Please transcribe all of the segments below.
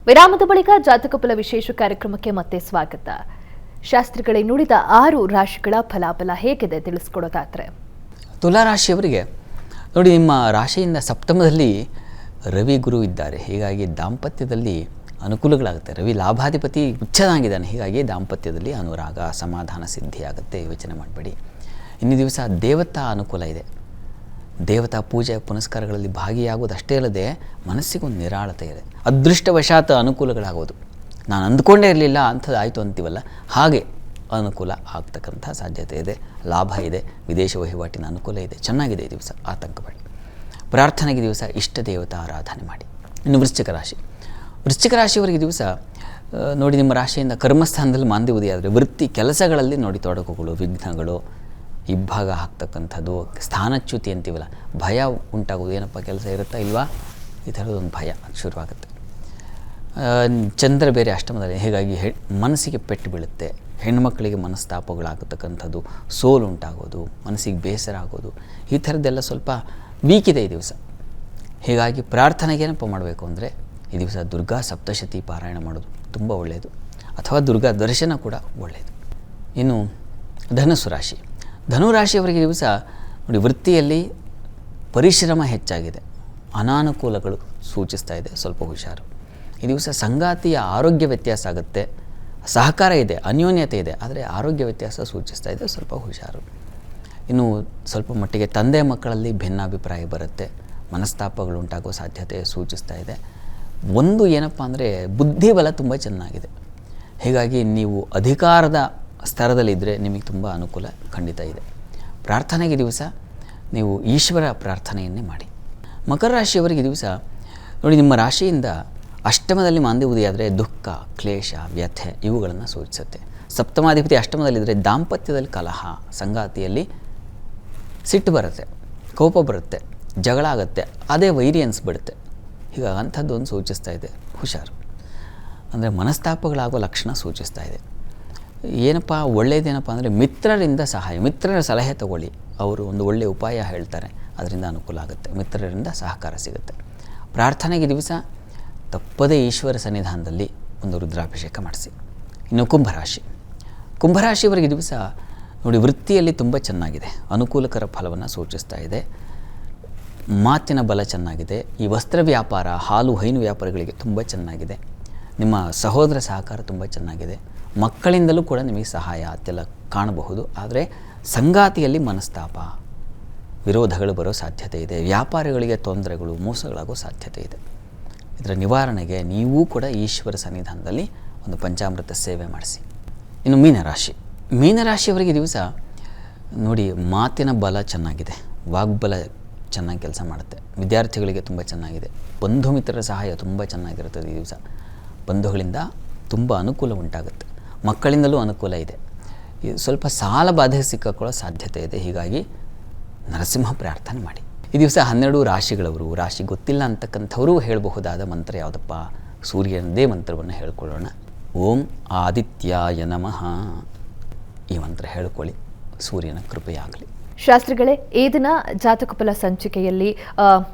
ವಿರಾಮದ ಬಳಿಕ ಜಾತಕ ಫಲ ವಿಶೇಷ ಕಾರ್ಯಕ್ರಮಕ್ಕೆ ಮತ್ತೆ ಸ್ವಾಗತ. ಶಾಸ್ತ್ರಿಗಳೇ, ನುಡಿದ 6 ರಾಶಿಗಳ ಫಲಾಫಲ ಹೇಗಿದೆ ತಿಳಿಸ್ಕೊಡೋದಾದ್ರೆ? ತುಲಾ ರಾಶಿಯವರಿಗೆ ನೋಡಿ, ನಿಮ್ಮ ರಾಶಿಯಿಂದ ಸಪ್ತಮದಲ್ಲಿ ರವಿ ಗುರು ಇದ್ದಾರೆ. ಹೀಗಾಗಿ ದಾಂಪತ್ಯದಲ್ಲಿ ಅನುಕೂಲಗಳಾಗುತ್ತೆ. ರವಿ ಲಾಭಾಧಿಪತಿ ಉಚ್ಚನಾಗಿದ್ದಾನೆ. ಹೀಗಾಗಿ ದಾಂಪತ್ಯದಲ್ಲಿ ಅನುರಾಗ ಸಮಾಧಾನ ಸಿದ್ಧಿಯಾಗುತ್ತೆ. ಯೋಚನೆ ಮಾಡಬೇಡಿ. ಇನ್ನು ದಿವಸ ದೇವತಾ ಅನುಕೂಲ ಇದೆ. ದೇವತಾ ಪೂಜೆ ಪುನಸ್ಕಾರಗಳಲ್ಲಿ ಭಾಗಿಯಾಗೋದಷ್ಟೇ ಅಲ್ಲದೆ ಮನಸ್ಸಿಗೊಂದು ನಿರಾಳತೆ ಇದೆ. ಅದೃಷ್ಟವಶಾತ್ ಅನುಕೂಲಗಳಾಗೋದು. ನಾನು ಅಂದ್ಕೊಂಡೇ ಇರಲಿಲ್ಲ ಅಂಥದ್ದಾಯಿತು ಅಂತೀವಲ್ಲ, ಹಾಗೆ ಅನುಕೂಲ ಆಗ್ತಕ್ಕಂಥ ಸಾಧ್ಯತೆ ಇದೆ. ಲಾಭ ಇದೆ. ವಿದೇಶ ವಹಿವಾಟಿನ ಅನುಕೂಲ ಇದೆ. ಚೆನ್ನಾಗಿದೆ ಈ ದಿವಸ, ಆತಂಕಬೇಡಿ. ಪ್ರಾರ್ಥನೆಗೆ ದಿವಸ ಇಷ್ಟ ದೇವತಾ ಆರಾಧನೆ ಮಾಡಿ. ಇನ್ನು ವೃಶ್ಚಿಕ ರಾಶಿ. ವೃಶ್ಚಿಕ ರಾಶಿಯವರಿಗೆ ದಿವಸ ನೋಡಿ, ನಿಮ್ಮ ರಾಶಿಯಿಂದ ಕರ್ಮಸ್ಥಾನದಲ್ಲಿ ಮಾಂದಿ ಉದಯಾದರೆ ವೃತ್ತಿ ಕೆಲಸಗಳಲ್ಲಿ ನೋಡಿ ತೊಡಕುಗಳು, ವಿಘ್ನಗಳು, ಇಬ್ಬಾಗ ಆಗ್ತಕ್ಕಂಥದ್ದು, ಸ್ಥಾನಚ್ಯುತಿ ಅಂತೀವಲ್ಲ, ಭಯ ಉಂಟಾಗೋದು. ಏನಪ್ಪ ಕೆಲಸ ಇರುತ್ತಾ ಇಲ್ವಾ, ಈ ಥರದೊಂದು ಭಯ ಶುರುವಾಗುತ್ತೆ. ಚಂದ್ರ ಬೇರೆ ಅಷ್ಟಮದಲ್ಲಿ, ಹೀಗಾಗಿ ಮನಸ್ಸಿಗೆ ಪೆಟ್ಟು ಬೀಳುತ್ತೆ. ಹೆಣ್ಣುಮಕ್ಕಳಿಗೆ ಮನಸ್ತಾಪಗಳಾಗತಕ್ಕಂಥದ್ದು, ಸೋಲು ಉಂಟಾಗೋದು, ಮನಸ್ಸಿಗೆ ಬೇಸರ ಆಗೋದು, ಈ ಥರದ್ದೆಲ್ಲ ಸ್ವಲ್ಪ ವೀಕ್ ಇದೆ ಈ ದಿವಸ. ಹೀಗಾಗಿ ಪ್ರಾರ್ಥನೆಗೆ ಏನಪ್ಪ ಮಾಡಬೇಕು ಅಂದರೆ, ಈ ದಿವಸ ದುರ್ಗಾ ಸಪ್ತಶತಿ ಪಾರಾಯಣ ಮಾಡೋದು ತುಂಬ ಒಳ್ಳೆಯದು, ಅಥವಾ ದುರ್ಗಾ ದರ್ಶನ ಕೂಡ ಒಳ್ಳೆಯದು. ಇನ್ನು ಧನುಸ್ಸು ರಾಶಿ. ಧನುರಾಶಿಯವರಿಗೆ ದಿವಸ ನೋಡಿ, ವೃತ್ತಿಯಲ್ಲಿ ಪರಿಶ್ರಮ ಹೆಚ್ಚಾಗಿದೆ. ಅನಾನುಕೂಲಗಳು ಸೂಚಿಸ್ತಾ ಇದೆ, ಸ್ವಲ್ಪ ಹುಷಾರು. ಈ ದಿವಸ ಸಂಗಾತಿಯ ಆರೋಗ್ಯ ವ್ಯತ್ಯಾಸ ಆಗುತ್ತೆ. ಸಹಕಾರ ಇದೆ, ಅನ್ಯೋನ್ಯತೆ ಇದೆ, ಆದರೆ ಆರೋಗ್ಯ ವ್ಯತ್ಯಾಸ ಸೂಚಿಸ್ತಾ ಇದೆ, ಸ್ವಲ್ಪ ಹುಷಾರು. ಇನ್ನು ಸ್ವಲ್ಪ ಮಟ್ಟಿಗೆ ತಂದೆ ಮಕ್ಕಳಲ್ಲಿ ಭಿನ್ನಾಭಿಪ್ರಾಯ ಬರುತ್ತೆ. ಮನಸ್ತಾಪಗಳು ಉಂಟಾಗೋ ಸಾಧ್ಯತೆ ಸೂಚಿಸ್ತಾ ಇದೆ. ಒಂದು ಏನಪ್ಪ ಅಂದರೆ, ಬುದ್ಧಿಬಲ ತುಂಬ ಚೆನ್ನಾಗಿದೆ. ಹೀಗಾಗಿ ನೀವು ಅಧಿಕಾರದ ಸ್ತರದಲ್ಲಿದ್ದರೆ ನಿಮಗೆ ತುಂಬ ಅನುಕೂಲ ಖಂಡಿತ ಇದೆ. ಪ್ರಾರ್ಥನೆಗೆ ದಿವಸ ನೀವು ಈಶ್ವರ ಪ್ರಾರ್ಥನೆಯನ್ನೇ ಮಾಡಿ. ಮಕರ ರಾಶಿಯವರಿಗೆ ದಿವಸ ನೋಡಿ, ನಿಮ್ಮ ರಾಶಿಯಿಂದ ಅಷ್ಟಮದಲ್ಲಿ ಮಾಂದಿ ಉದಯಾದರೆ ದುಃಖ, ಕ್ಲೇಶ, ವ್ಯಥೆ ಇವುಗಳನ್ನು ಸೂಚಿಸುತ್ತೆ. ಸಪ್ತಮಾಧಿಪತಿ ಅಷ್ಟಮದಲ್ಲಿದ್ದರೆ ದಾಂಪತ್ಯದಲ್ಲಿ ಕಲಹ, ಸಂಗಾತಿಯಲ್ಲಿ ಸಿಟ್ಟು ಬರುತ್ತೆ, ಕೋಪ ಬರುತ್ತೆ, ಜಗಳ ಆಗುತ್ತೆ, ಅದೇ ವೈರಿ ಅನಿಸ್ಬಿಡುತ್ತೆ. ಹೀಗಾಗಿ ಅಂಥದ್ದೊಂದು ಸೂಚಿಸ್ತಾ ಇದೆ, ಹುಷಾರು. ಅಂದರೆ ಮನಸ್ತಾಪಗಳಾಗೋ ಲಕ್ಷಣ ಸೂಚಿಸ್ತಾ ಇದೆ. ಏನಪ್ಪ ಒಳ್ಳೆಯದೇನಪ್ಪ ಅಂದರೆ, ಮಿತ್ರರಿಂದ ಸಹಾಯ, ಮಿತ್ರರ ಸಲಹೆ ತಗೊಳ್ಳಿ. ಅವರು ಒಂದು ಒಳ್ಳೆಯ ಉಪಾಯ ಹೇಳ್ತಾರೆ, ಅದರಿಂದ ಅನುಕೂಲ ಆಗುತ್ತೆ. ಮಿತ್ರರಿಂದ ಸಹಕಾರ ಸಿಗುತ್ತೆ. ಪ್ರಾರ್ಥನೆಗೆ ದಿವಸ ತಪ್ಪದೇ ಈಶ್ವರ ಸನ್ನಿಧಾನದಲ್ಲಿ ಒಂದು ರುದ್ರಾಭಿಷೇಕ ಮಾಡಿಸಿ. ಇನ್ನು ಕುಂಭರಾಶಿ. ಕುಂಭರಾಶಿಯವರಿಗೆ ದಿವಸ ನೋಡಿ, ವೃತ್ತಿಯಲ್ಲಿ ತುಂಬ ಚೆನ್ನಾಗಿದೆ. ಅನುಕೂಲಕರ ಫಲವನ್ನು ಸೂಚಿಸ್ತಾ ಇದೆ. ಮಾತಿನ ಬಲ ಚೆನ್ನಾಗಿದೆ. ಈ ವಸ್ತ್ರ ವ್ಯಾಪಾರ, ಹಾಲು ಹೈನು ವ್ಯಾಪಾರಗಳಿಗೆ ತುಂಬ ಚೆನ್ನಾಗಿದೆ. ನಿಮ್ಮ ಸಹೋದರ ಸಹಕಾರ ತುಂಬ ಚೆನ್ನಾಗಿದೆ. ಮಕ್ಕಳಿಂದಲೂ ಕೂಡ ನಿಮಗೆ ಸಹಾಯ ಅದೆಲ್ಲ ಕಾಣಬಹುದು. ಆದರೆ ಸಂಗಾತಿಯಲ್ಲಿ ಮನಸ್ತಾಪ, ವಿರೋಧಗಳು ಬರೋ ಸಾಧ್ಯತೆ ಇದೆ. ವ್ಯಾಪಾರಿಗಳಿಗೆ ತೊಂದರೆಗಳು, ಮೋಸಗಳಾಗೋ ಸಾಧ್ಯತೆ ಇದೆ. ಇದರ ನಿವಾರಣೆಗೆ ನೀವೂ ಕೂಡ ಈಶ್ವರ ಸನ್ನಿಧಾನದಲ್ಲಿ ಒಂದು ಪಂಚಾಮೃತ ಸೇವೆ ಮಾಡಿಸಿ. ಇನ್ನು ಮೀನರಾಶಿ. ಮೀನರಾಶಿಯವರಿಗೆ ದಿವಸ ನೋಡಿ, ಮಾತಿನ ಬಲ ಚೆನ್ನಾಗಿದೆ. ವಾಗ್ಬಲ ಚೆನ್ನಾಗಿ ಕೆಲಸ ಮಾಡುತ್ತೆ. ವಿದ್ಯಾರ್ಥಿಗಳಿಗೆ ತುಂಬ ಚೆನ್ನಾಗಿದೆ. ಬಂಧು ಮಿತ್ರರ ಸಹಾಯ ತುಂಬ ಚೆನ್ನಾಗಿರುತ್ತದೆ ಈ ದಿವಸ. ಬಂಧುಗಳಿಂದ ತುಂಬ ಅನುಕೂಲ ಉಂಟಾಗುತ್ತೆ. ಮಕ್ಕಳಿಂದಲೂ ಅನುಕೂಲ ಇದೆ. ಸ್ವಲ್ಪ ಸಾಲ ಬಾಧೆ ಸಿಕ್ಕಾಕೊಳ್ಳೋ ಸಾಧ್ಯತೆ ಇದೆ. ಹೀಗಾಗಿ ನರಸಿಂಹ ಪ್ರಾರ್ಥನೆ ಮಾಡಿ. ಈ ದಿವಸ 12 ರಾಶಿಗಳವರು, ರಾಶಿ ಗೊತ್ತಿಲ್ಲ ಅಂತಕ್ಕಂಥವರು ಹೇಳಬಹುದಾದ ಮಂತ್ರ ಯಾವುದಪ್ಪ? ಸೂರ್ಯನದೇ ಮಂತ್ರವನ್ನು ಹೇಳ್ಕೊಳ್ಳೋಣ. ಓಂ ಆದಿತ್ಯಾಯ ನಮಃ. ಈ ಮಂತ್ರ ಹೇಳ್ಕೊಳ್ಳಿ, ಸೂರ್ಯನ ಕೃಪೆಯಾಗಲಿ. ಶಾಸ್ತ್ರಿಗಳೇ, ಈ ದಿನ ಜಾತಕ ಫಲ ಸಂಚಿಕೆಯಲ್ಲಿ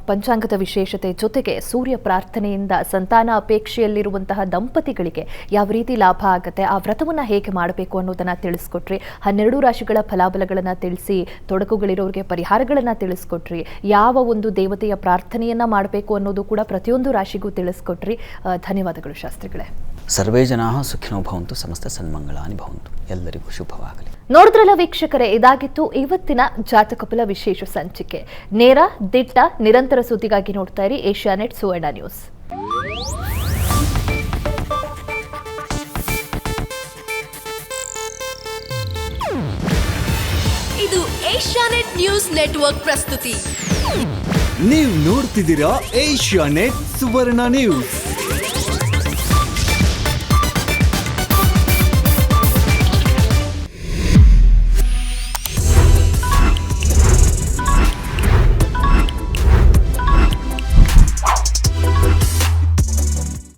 ಪಂಚಾಂಗದ ವಿಶೇಷತೆ ಜೊತೆಗೆ ಸೂರ್ಯ ಪ್ರಾರ್ಥನೆಯಿಂದ ಸಂತಾನ ಅಪೇಕ್ಷೆಯಲ್ಲಿರುವಂತಹ ದಂಪತಿಗಳಿಗೆ ಯಾವ ರೀತಿ ಲಾಭ ಆಗುತ್ತೆ, ಆ ವ್ರತವನ್ನು ಹೇಗೆ ಮಾಡಬೇಕು ಅನ್ನೋದನ್ನು ತಿಳಿಸ್ಕೊಟ್ರಿ. 12 ರಾಶಿಗಳ ಫಲಾಫಲಗಳನ್ನು ತಿಳಿಸಿ, ತೊಡಕುಗಳಿರೋರಿಗೆ ಪರಿಹಾರಗಳನ್ನು ತಿಳಿಸ್ಕೊಟ್ರಿ. ಯಾವ ಒಂದು ದೇವತೆಯ ಪ್ರಾರ್ಥನೆಯನ್ನು ಮಾಡಬೇಕು ಅನ್ನೋದು ಕೂಡ ಪ್ರತಿಯೊಂದು ರಾಶಿಗೂ ತಿಳಿಸ್ಕೊಟ್ರಿ. ಧನ್ಯವಾದಗಳು ಶಾಸ್ತ್ರಿಗಳೇ. ಸರ್ವೇ ಜನಾ ಸುಖಿನೋ ಭವಂತು, ಸಮಸ್ತ ಸನ್ಮಂಗಳಾನಿ ಭವಂತು. ಎಲ್ಲರಿಗೂ ಶುಭವಾಗಲಿ. ನೋಡಿದ್ರಲ್ಲ ವೀಕ್ಷಕರೇ, ಇದಾಗಿತ್ತು ಇವತ್ತಿನ ಜಾತಕ ಫಲ ವಿಶೇಷ ಸಂಚಿಕೆ. ನೇರ, ದಿಟ್ಟ, ನಿರಂತರ ಸುದ್ದಿಗಾಗಿ ನೋಡ್ತಾ ಇರಿ ಏಷ್ಯಾನೆಟ್ ಸುವರ್ಣ ನ್ಯೂಸ್. ಇದು ಏಷ್ಯಾನೆಟ್ ನ್ಯೂಸ್ ನೆಟ್ವರ್ಕ್ ಪ್ರಸ್ತುತಿ. ನೀವು ನೋಡ್ತಿದ್ದೀರಾ ಏಷ್ಯಾನೆಟ್ ಸುವರ್ಣ ನ್ಯೂಸ್.